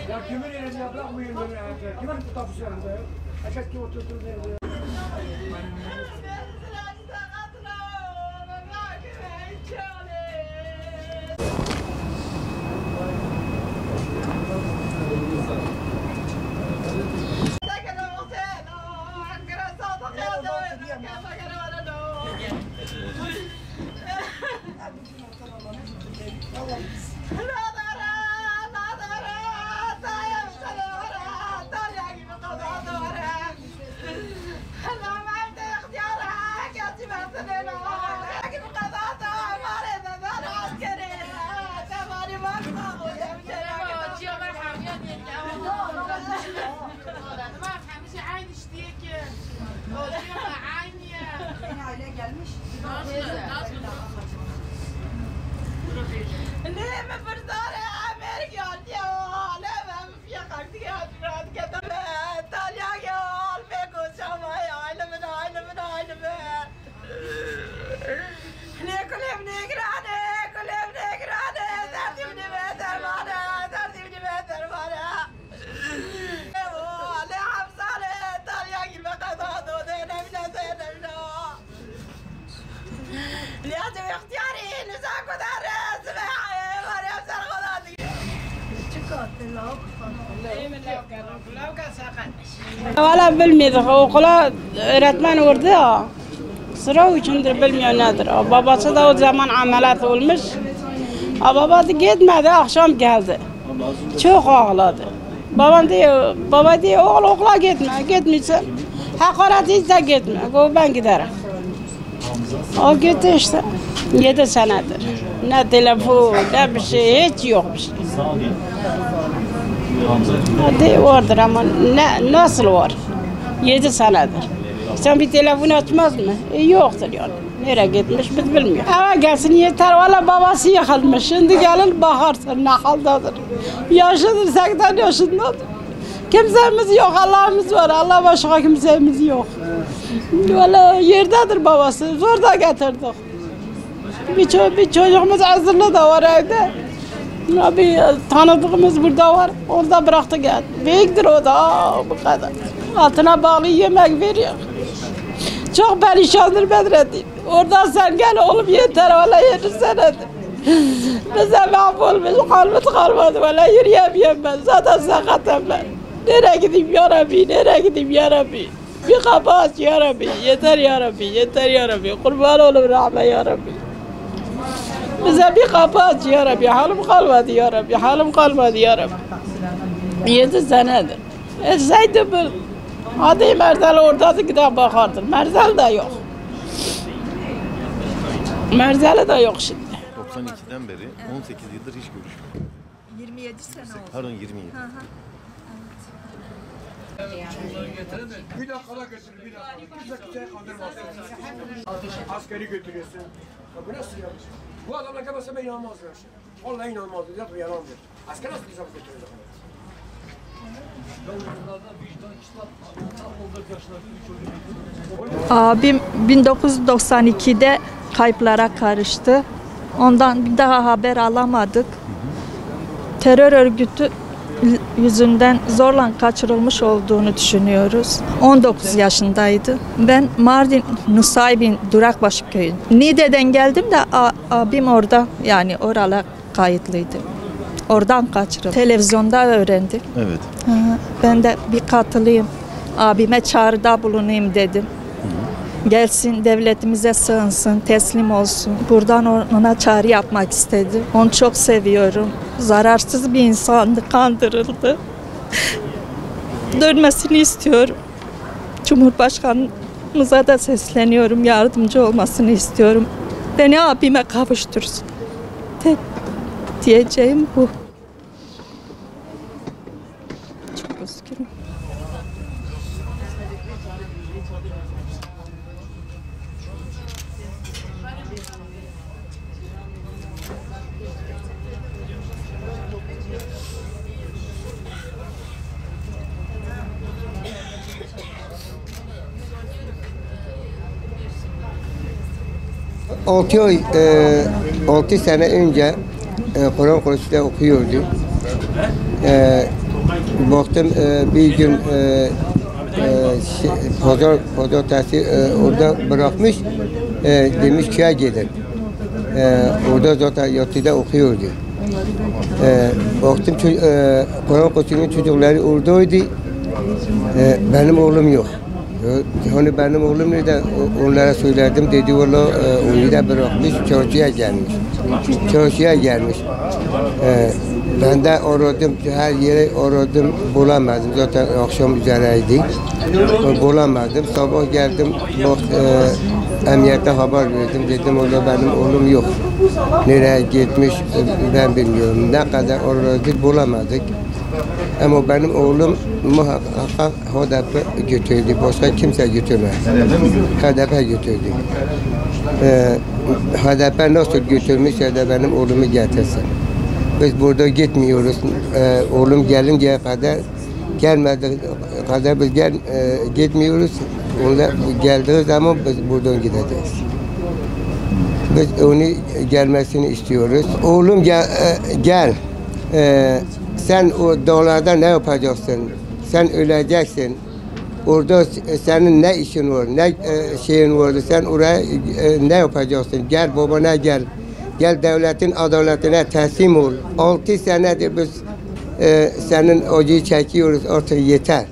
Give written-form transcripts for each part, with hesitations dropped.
Ya kimin elini bırakmayın böyle erkek. Kimin tapusu yanında ya? Erkek kim oturtur nerede? Valla bilmiyoruz. Okula öğretmen orada ya. Sıra içindir bilmiyor nedir. Babası da o zaman ameliyat olmuş. Baba da gitmedi, akşam geldi. Çok ağladı. Baba diyor oğul okula gitme, gitmişsin. Hakaret hiç de gitme, ben giderim. O gitti işte, 7 senedir. Ne telefon, ne bir şey, hiç yok bir şey. Hadi vardır ama nasıl var? 7 senedir. Sen bir telefon açmaz mı? Yoktur yani. Nereye gitmiş biz bilmiyoruz. Eve gelsin yeter. Valla babası yıkılmış. Şimdi gelin bakarsın ne haldadır. Yaşlıdır, 80 yaşındadır. Kimsemiz yok, Allah'ımız var. Allah başka kimsemiz yok. Valla yerdedir babası. Zor da getirdik. Bir çocuğumuz hazırlı da var evde. Bir tanıdığımız burada var. Orada bıraktı geldi. Büyüktür o da bu kadar. Altına bağlı yemek veriyor. Çok perişandır Bedrettin. Oradan sen gel oğlum yeter. Valla 7 senedir. Bize mahvolmuş. Kalmadı. Valla yürüyemiyorum ben. Zaten sakatım ben. Nereye gideyim ya Rabbi? Nereye gideyim ya Rabbi? Bir kapı aç ya Rabbi. Yeter ya Rabbi. Yeter ya Rabbi. Kurban olur rahme ya Rabbi. Bize bir kapı aç ya Rabbi. Halim kalmadı ya Rabbi. Halim kalmadı ya Rabbi. 7 senedir. Etseydi bir hadi Merzel orada gidip bakardır. Merzel de yok. Merzel de yok şimdi. 92'den beri 18 yıldır hiç görüşmüyor. 27 sene oldu. Pardon 27. Bir dakika götür, bir dakika. Kimse kandırmasın. Askeri götürüyorsun. Bu nasıl ya? Bu adamla gelmese ben inanmazdım. Vallahi inanmazdım. Zaten yalandır. Asker nasıl bize götürüyor? Abim 1992'de kayıplara karıştı. Ondan bir daha haber alamadık. Terör örgütü yüzünden zorla kaçırılmış olduğunu düşünüyoruz. 19 yaşındaydı. Ben Mardin Nusaybin Durakbaşı köyü. Niğde'den geldim de abim orada yani orala kayıtlıydı. Oradan kaçırıldı. Televizyonda öğrendik. Evet. Ben de bir katılayım. Abime çağrıda bulunayım dedim. Gelsin devletimize sığınsın, teslim olsun. Buradan ona çağrı yapmak istedim. Onu çok seviyorum. Zararsız bir insandı, kandırıldı. Dönmesini istiyorum. Cumhurbaşkanımıza da sesleniyorum, yardımcı olmasını istiyorum. Beni abime kavuştursun. Tek diyeceğim bu. Çok üzgünüm. 6 sene önce Kur'an kursunda okuyordu. Baktım bir gün pazartesi orada bırakmış, demiş köye gidin. Orada zaten yatıda okuyordu. Baktım Kur'an kursunun çocukları oradaydı. Benim oğlum yok. Hani benim oğlum nerede? Onlara söyledim, dedi valla onu da bırakmış, çarşıya gelmiş. Çarşıya gelmiş. Ben de aradım, her yere aradım, bulamadım. Zaten akşam üzereydi. Bulamadım. Sabah geldim, bak, emniyete haber verdim. Dedim orada benim oğlum yok. Nereye gitmiş ben bilmiyorum. Ne kadar aradık, bulamadık. Ama benim oğlum muhakkak HDP götürdü. Başka kimse götürmez. HDP götürdü. HDP nasıl götürmüşse de benim oğlumu getirsin. Biz burada gitmiyoruz. Oğlum gelinceye kadar, gelmedi kadar biz gitmiyoruz. Onlar geldiği zaman biz buradan gideceğiz. Biz onu gelmesini istiyoruz. Oğlum gel. Sen o dağlarda ne yapacaksın? Sen öleceksin. Orada senin ne işin var, ne şeyin vardı? Sen oraya ne yapacaksın? Gel babana gel. Gel devletin adaletine teslim ol. 6 senedir biz senin acıyı çekiyoruz, artık yeter.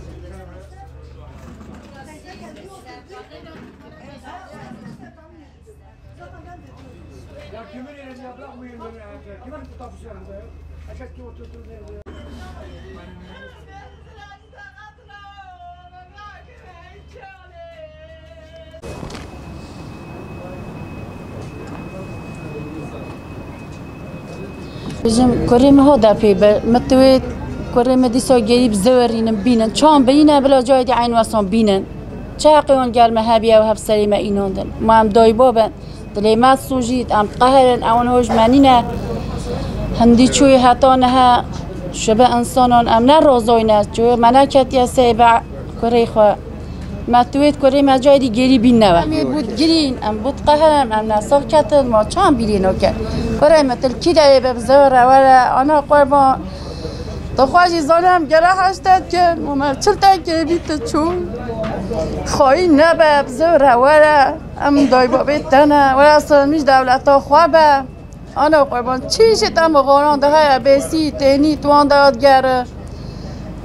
Bizim Kur'an HDP متويت Kur'an مدرسة جايب زورين بينن شان بينا بلا جاي عين وصان بينن شاقيون قال ما هبيا وهب سليمة إنوندن ما أم داي بابن دليمات سوجيت أم قهرن أون هوج مانينا هندي شوي هاتونها شبه إنسانون أم نروزوينا شوي ملاكت يا سيبع كريخوا ما تويت كوري ما جاي دي جري بينا أم بود جرين أم بود قهرن أم ناسخ كتل ما شان بيلينو كت كوري مثل كده ببزورة ولا أنا قربان تخواجی زنم گره هشتاد کن و مرچلتا که بیت چون خواهی نبه بزوره وره ام دای بابیت تنه وره اصلا میش دولتا خوابه آنو قربان چیشت ام غاران ده های بیسی تینی توان داد گره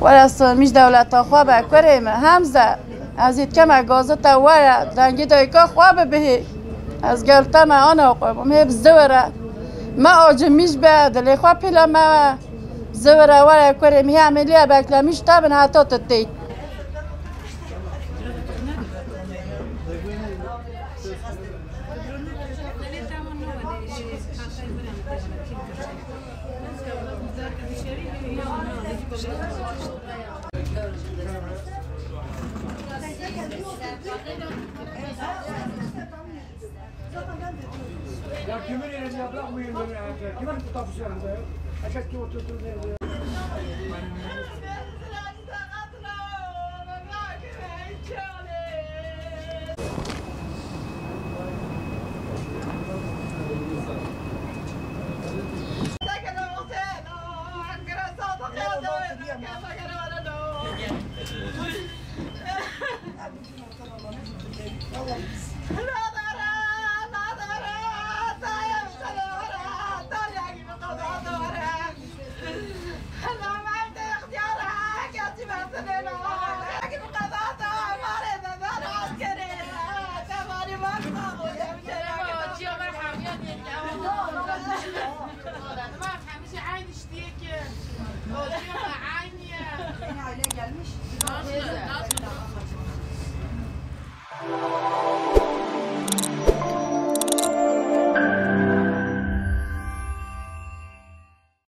وره اصلا میش دولتا خوابه کریم همزه از ایت کم اگازتا وره دنگی دایکا خوابه بهی از گلتم آنو قربان هی بزوره ما آجم میش به دلی خواب پیلا ما زورا ورا كوري مي عمليه باكلا مش طابن عطات التيت Ya kimin elinde yaprak mı yürüyor? Kimin tapusu yanında? Açak ki oturtur nerede? Gelmiş.